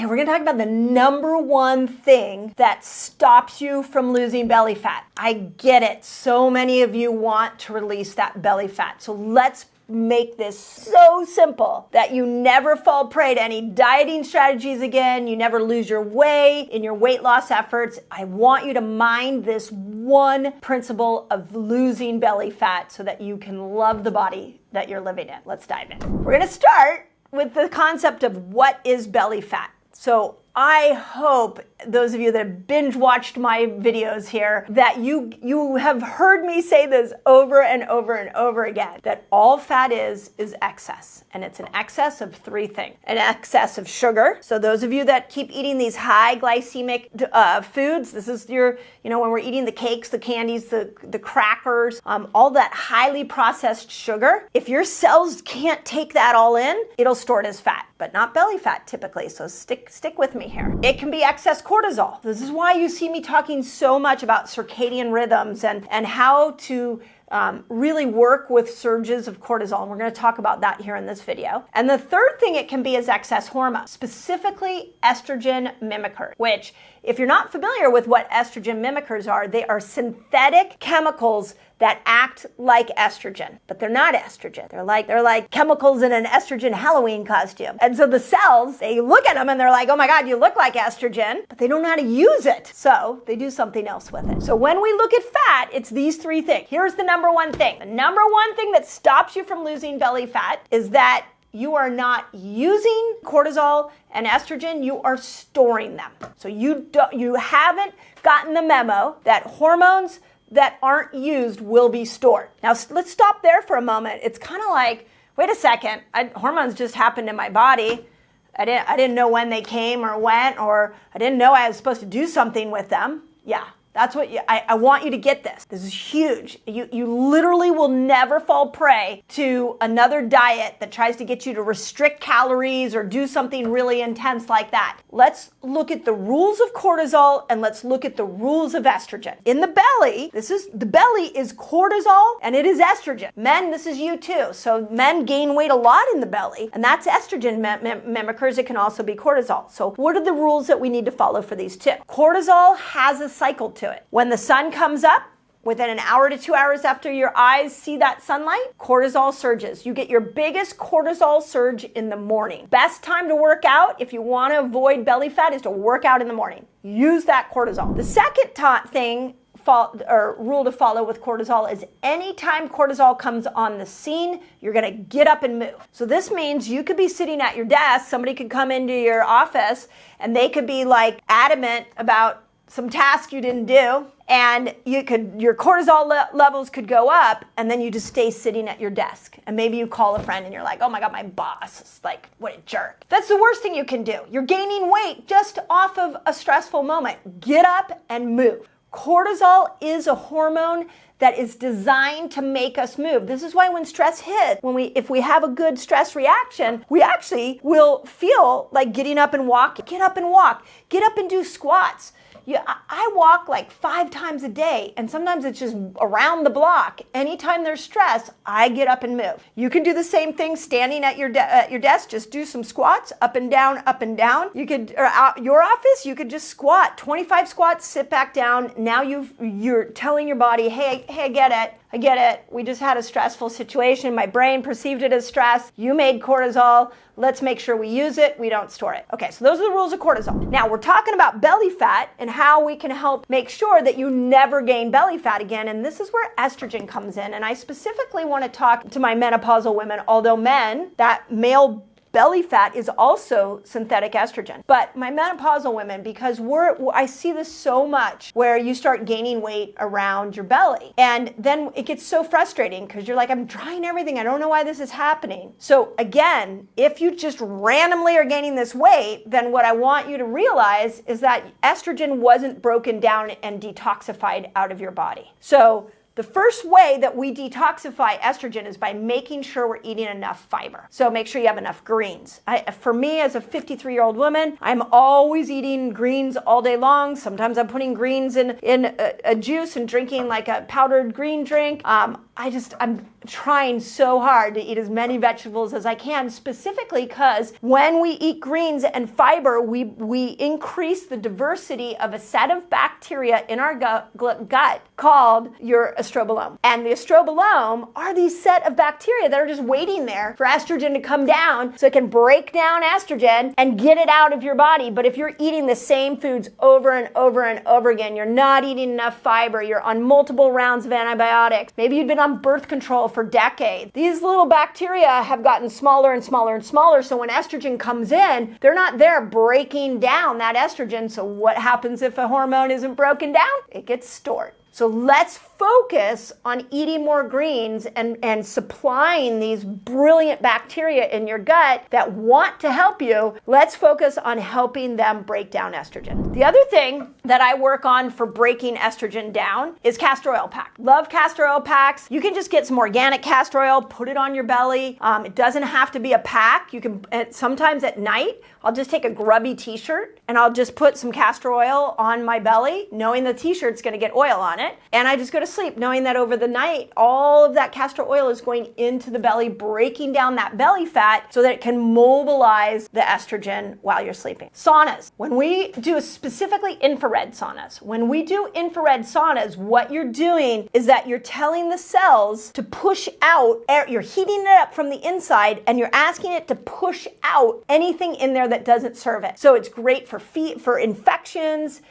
Okay, we're gonna talk about the number one thing that stops you from losing belly fat. I get it. So many of you want to release that belly fat. So let's make this so simple that you never fall prey to any dieting strategies again. You never lose your way in your weight loss efforts. I want you to mind this one principle of losing belly fat so that you can love the body that you're living in. Let's dive in. We're gonna start with the concept of what is belly fat. So I hope those of you that have binge watched my videos here that you have heard me say this over and over and over again, that all fat is excess, and it's an excess of three things. An excess of sugar. So those of you that keep eating these high glycemic foods, this is your, when we're eating the cakes, the candies, the crackers, all that highly processed sugar, if your cells can't take that all in, it'll store it as fat, but not belly fat typically. So stick with me here. It can be excess cortisol. This is why you see me talking so much about circadian rhythms and how to really work with surges of cortisol. And we're going to talk about that here in this video. And the third thing it can be is excess hormone, specifically estrogen mimickers, which if you're not familiar with what estrogen mimickers are, they are synthetic chemicals that act like estrogen, but they're not estrogen. They're like chemicals in an estrogen Halloween costume. And so the cells, they look at them and they're like, oh my God, you look like estrogen, but they don't know how to use it. So they do something else with it. So when we look at fat, it's these three things. Here's the number one thing. The number one thing that stops you from losing belly fat is that you are not using cortisol and estrogen, you are storing them. So you haven't gotten the memo that hormones that aren't used will be stored. Now let's stop there for a moment. It's kind of like, wait a second, hormones just happened in my body. I didn't know when they came or went, or I didn't know I was supposed to do something with them. Yeah. That's what I want you to get this. This is huge. You literally will never fall prey to another diet that tries to get you to restrict calories or do something really intense like that. Let's look at the rules of cortisol and let's look at the rules of estrogen. In the belly, the belly is cortisol and it is estrogen. Men, this is you too. So men gain weight a lot in the belly, and that's estrogen mimickers. It can also be cortisol. So what are the rules that we need to follow for these two? Cortisol has a cycle to it. When the sun comes up, within an hour to 2 hours after your eyes see that sunlight, cortisol surges. You get your biggest cortisol surge in the morning. Best time to work out if you want to avoid belly fat is to work out in the morning. Use that cortisol. The second rule to follow with cortisol is anytime cortisol comes on the scene, you're going to get up and move. So this means you could be sitting at your desk, somebody could come into your office and they could be like adamant about some task you didn't do, and your cortisol levels could go up, and then you just stay sitting at your desk. And maybe you call a friend and you're like, oh my God, my boss is like, what a jerk. That's the worst thing you can do. You're gaining weight just off of a stressful moment. Get up and move. Cortisol is a hormone that is designed to make us move. This is why when stress hits, if we have a good stress reaction, we actually will feel like getting up and walking. Get up and walk. Get up and do squats. I walk like 5 times a day, and sometimes it's just around the block. Anytime there's stress, I get up and move. You can do the same thing standing at your desk. Just do some squats, up and down, up and down. You could, or at your office, you could just squat 25 squats, sit back down. Now you're telling your body, hey, I get it. We just had a stressful situation. My brain perceived it as stress. You made cortisol. Let's make sure we use it. We don't store it. Okay, so those are the rules of cortisol. Now we're talking about belly fat and how we can help make sure that you never gain belly fat again. And this is where estrogen comes in. And I specifically want to talk to my menopausal women, although men, that male belly fat is also synthetic estrogen. But my menopausal women, because I see this so much where you start gaining weight around your belly. And then it gets so frustrating because you're like, I'm trying everything. I don't know why this is happening. So again, if you just randomly are gaining this weight, then what I want you to realize is that estrogen wasn't broken down and detoxified out of your body. So The first way that we detoxify estrogen is by making sure we're eating enough fiber. So make sure you have enough greens. For me, as a 53-year-old woman, I'm always eating greens all day long. Sometimes I'm putting greens in a juice and drinking like a powdered green drink. I'm trying so hard to eat as many vegetables as I can, specifically because when we eat greens and fiber, we increase the diversity of a set of bacteria in our gut called your estrobolome. And the estrobolome are these set of bacteria that are just waiting there for estrogen to come down so it can break down estrogen and get it out of your body. But if you're eating the same foods over and over and over again, you're not eating enough fiber, you're on multiple rounds of antibiotics, maybe you've been on birth control for decades. These little bacteria have gotten smaller and smaller and smaller, so when estrogen comes in, they're not there breaking down that estrogen. So what happens if a hormone isn't broken down? It gets stored. So let's focus on eating more greens and supplying these brilliant bacteria in your gut that want to help you. Let's focus on helping them break down estrogen. The other thing that I work on for breaking estrogen down is castor oil pack. Love castor oil packs. You can just get some organic castor oil, put it on your belly. It doesn't have to be a pack. You can, sometimes at night, I'll just take a grubby t-shirt and I'll just put some castor oil on my belly, knowing the t-shirt's gonna get oil on it. And I just go to sleep knowing that over the night, all of that castor oil is going into the belly, breaking down that belly fat so that it can mobilize the estrogen while you're sleeping. Saunas. When we do specifically infrared saunas, what you're doing is that you're telling the cells to push out air. You're heating it up from the inside and you're asking it to push out anything in there that doesn't serve it. So it's great for infections.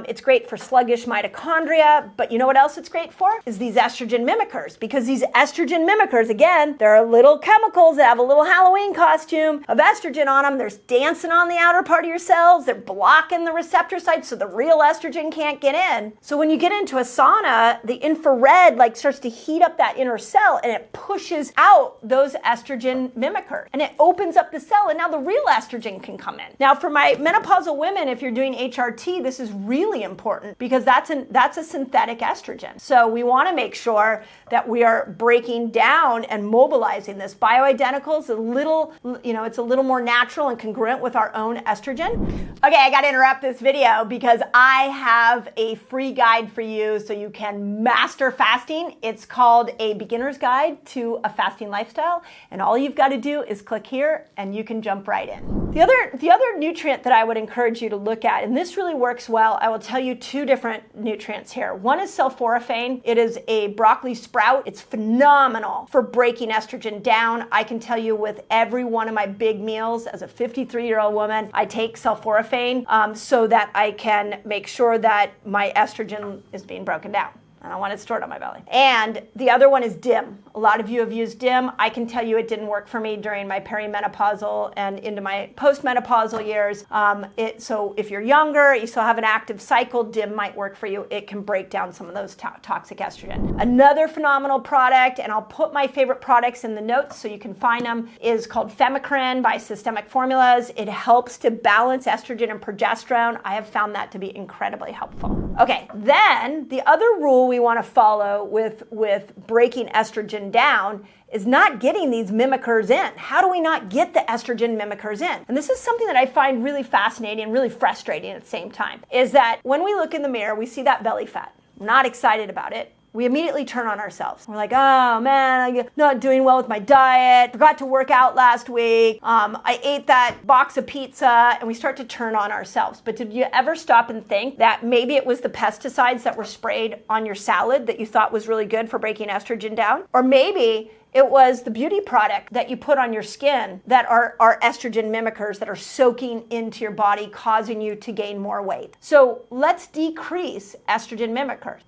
It's great for sluggish mitochondria, but you know what else it's great for? Is these estrogen mimickers. Because these estrogen mimickers, again, they're little chemicals that have a little Halloween costume of estrogen on them. They're dancing on the outer part of your cells. They're blocking the receptor site so the real estrogen can't get in. So when you get into a sauna, the infrared starts to heat up that inner cell and it pushes out those estrogen mimickers. And it opens up the cell and now the real estrogen can come in. Now for my menopausal women, if you're doing HRT, this is really important because that's a synthetic estrogen. So we want to make sure that we are breaking down and mobilizing this. Bioidenticals, it's a little more natural and congruent with our own estrogen. Okay, I got to interrupt this video because I have a free guide for you so you can master fasting. It's called A Beginner's Guide to a Fasting Lifestyle, and all you've got to do is click here and you can jump right in. The other nutrient that I would encourage you to look at, and this really works well, I will tell you two different nutrients here. One is sulforaphane. It is a broccoli sprout. It's phenomenal for breaking estrogen down. I can tell you with every one of my big meals as a 53-year-old woman, I take sulforaphane so that I can make sure that my estrogen is being broken down. I don't want it stored on my belly. And the other one is DIM. A lot of you have used DIM. I can tell you it didn't work for me during my perimenopausal and into my postmenopausal years. So if you're younger, you still have an active cycle, DIM might work for you. It can break down some of those toxic estrogen. Another phenomenal product, and I'll put my favorite products in the notes so you can find them, is called FEMICRINE by Systemic Formulas. It helps to balance estrogen and progesterone. I have found that to be incredibly helpful. Okay, then the other rule we want to follow with breaking estrogen down is not getting these mimickers in. How do we not get the estrogen mimickers in? And this is something that I find really fascinating and really frustrating at the same time, is that when we look in the mirror, we see that belly fat. I'm not excited about it. We immediately turn on ourselves. We're like, oh man, I'm not doing well with my diet. Forgot to work out last week. I ate that box of pizza, and we start to turn on ourselves. But did you ever stop and think that maybe it was the pesticides that were sprayed on your salad that you thought was really good for breaking estrogen down? Or maybe it was the beauty product that you put on your skin that are estrogen mimickers that are soaking into your body, causing you to gain more weight. So let's decrease estrogen mimickers.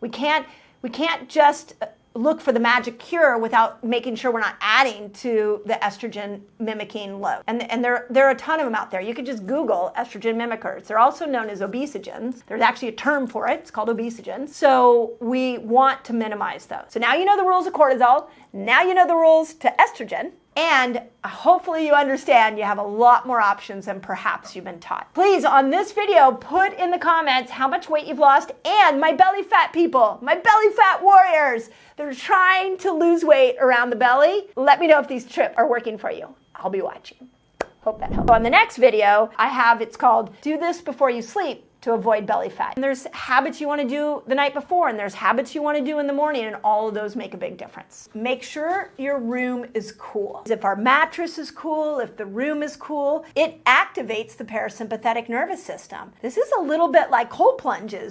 We can't just look for the magic cure without making sure we're not adding to the estrogen mimicking load. And there are a ton of them out there. You could just Google estrogen mimickers. They're also known as obesogens. There's actually a term for it. It's called obesogens. So we want to minimize those. So now you know the rules of cortisol. Now you know the rules to estrogen. And hopefully you understand you have a lot more options than perhaps you've been taught. Please, on this video, put in the comments how much weight you've lost, and my belly fat people, my belly fat warriors, they're trying to lose weight around the belly. Let me know if these tips are working for you. I'll be watching. Hope that helps. On the next video, it's called Do This Before You Sleep to Avoid Belly Fat. And there's habits you want to do the night before, and there's habits you want to do in the morning, and all of those make a big difference. Make sure your room is cool. If our mattress is cool, if the room is cool, it activates the parasympathetic nervous system. This is a little bit like cold plunges.